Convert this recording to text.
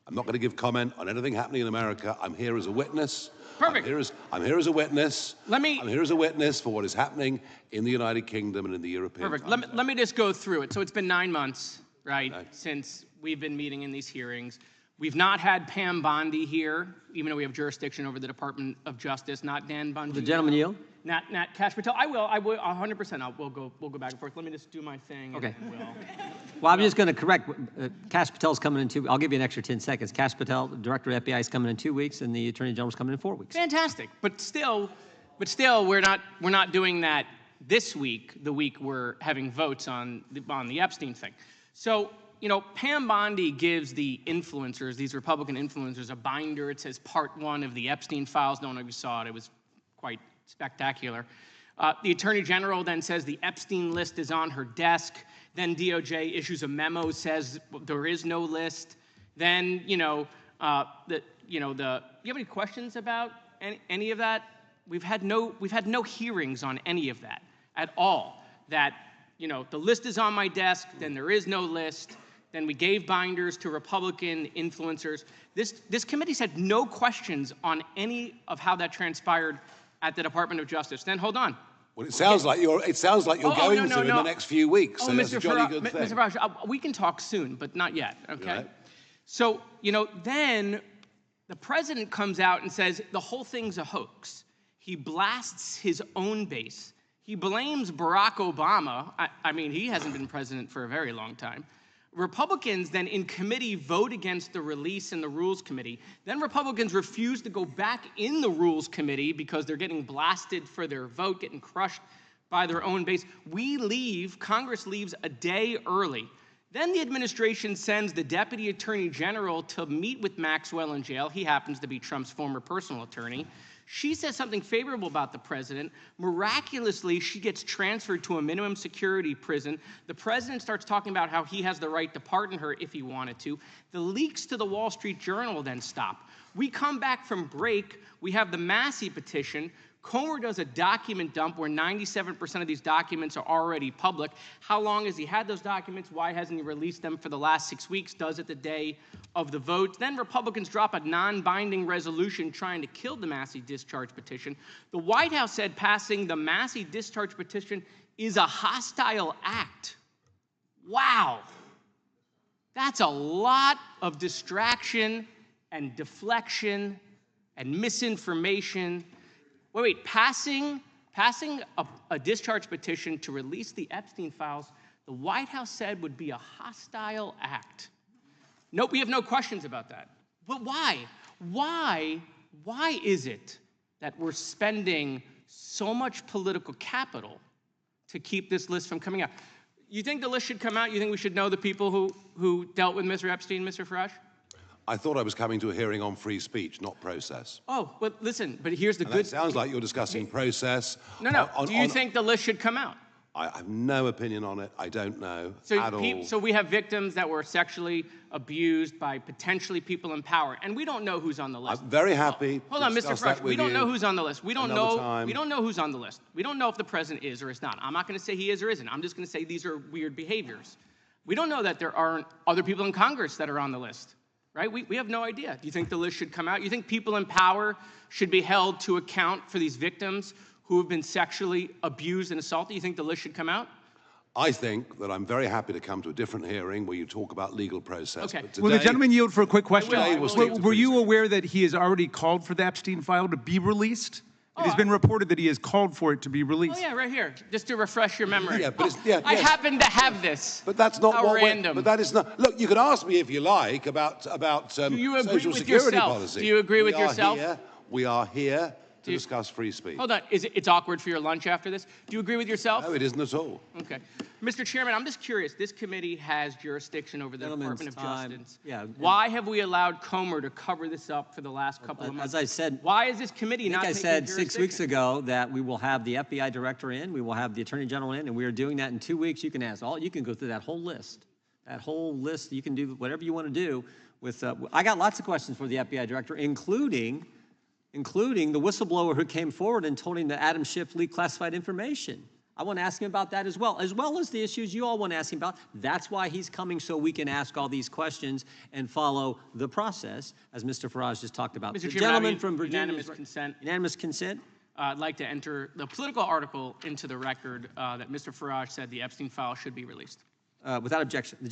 I'm not going to give comment on anything happening in America. I'm here as a witness. Perfect. I'm here as a witness. I'm here as a witness for what is happening in the United Kingdom and in the European. Perfect. Let me just go through it. So it's been 9 months, right, since we've been meeting in these hearings. We've not had Pam Bondi here, even though we have jurisdiction over the Department of Justice. Not Dan Bongino. The gentleman yield. Not Kash Patel. I will 100%. We'll go back and forth. Let me just do my thing. Okay. And Well, I'm just going to correct. Kash Patel's coming in 2 weeks. I'll give you an extra 10 seconds. Kash Patel, the director of FBI, is coming in 2 weeks, and the Attorney General's coming in 4 weeks. Fantastic. But still, we're not doing that this week. The week we're having votes on the Epstein thing. So, you know, Pam Bondi gives the influencers, these Republican influencers, a binder. It says Part 1 of the Epstein files. No one of you saw it. It was quite spectacular. The Attorney General then says the Epstein list is on her desk. Then DOJ issues a memo, says there is no list. Then, you have any questions about any of that? We've had no hearings on any of that at all. That, the list is on my desk, then there is no list. Then we gave binders to Republican influencers. This committee's had no questions on any of how that transpired at the Department of Justice. Then hold on. Well, it sounds like you're going to in the next few weeks. So that's a jolly good thing. Mr. Farage, we can talk soon, but not yet. Okay. Right. So then the president comes out and says the whole thing's a hoax. He blasts his own base. He blames Barack Obama. I mean, he hasn't been president for a very long time. Republicans then in committee vote against the release in the Rules Committee. Then Republicans refuse to go back in the Rules Committee because they're getting blasted for their vote, getting crushed by their own base. Congress leaves a day early. Then the administration sends the Deputy Attorney General to meet with Maxwell in jail. He happens to be Trump's former personal attorney. She says something favorable about the president. Miraculously, she gets transferred to a minimum security prison. The president starts talking about how he has the right to pardon her if he wanted to. The leaks to the Wall Street Journal then stop. We come back from break. We have the Massey petition. Comer does a document dump where 97% of these documents are already public. How long has he had those documents? Why hasn't he released them for the last 6 weeks? Does it the day of the vote. Then Republicans drop a non-binding resolution trying to kill the Massey discharge petition. The White House said passing the Massey discharge petition is a hostile act. Wow. That's a lot of distraction and deflection and misinformation. Wait, passing a discharge petition to release the Epstein files, the White House said would be a hostile act. Nope, we have no questions about that. But why? Why is it that we're spending so much political capital to keep this list from coming out? You think the list should come out? You think we should know the people who dealt with Mr. Epstein, Mr. Farage? I thought I was coming to a hearing on free speech, not process. Oh, but listen, but here's the good... It sounds like you're discussing process. No. Do you think the list should come out? I have no opinion on it. I don't know at all. So we have victims that were sexually abused by potentially people in power, and we don't know who's on the list. I'm very happy. Hold on, Mr. Farage. We don't know who's on the list. We don't know who's on the list. We don't know if the president is or is not. I'm not going to say he is or isn't. I'm just going to say these are weird behaviors. We don't know that there aren't other people in Congress that are on the list, right? We have no idea. Do you think the list should come out? You think people in power should be held to account for these victims who have been sexually abused and assaulted? You think the list should come out? I think that I'm very happy to come to a different hearing where you talk about legal process. Okay. But today, will the gentleman yield for a quick question? Were you aware that he has already called for the Epstein file to be released? It has been reported that he has called for it to be released. Oh yeah, right here, just to refresh your memory. Yeah, but I happen to have this. But that's not How random. But that is not. Look, you can ask me if you like about social security policy. Do you agree with yourself? We are here to discuss free speech. Hold on, it's awkward for your lunch after this? Do you agree with yourself? No, it isn't at all. Okay. Mr. Chairman, I'm just curious. This committee has jurisdiction over the Department of Justice. Yeah. Why have we allowed Comer to cover this up for the last couple of months? As I said, why is this committee not taking jurisdiction? I said 6 weeks ago that we will have the FBI director in, we will have the Attorney General in, and we are doing that in 2 weeks. You can you can go through that whole list. That whole list, you can do whatever you want to do with. I got lots of questions for the FBI director, including the whistleblower who came forward and told him that Adam Schiff leaked classified information. I want to ask him about that as well as the issues you all want to ask him about. That's why he's coming, so we can ask all these questions and follow the process, as Mr. Farage just talked about. Mr. The Chairman, gentleman from Virginia. Unanimous consent. Unanimous consent? I'd like to enter the political article into the record that Mr. Farage said the Epstein file should be released. Without objection. The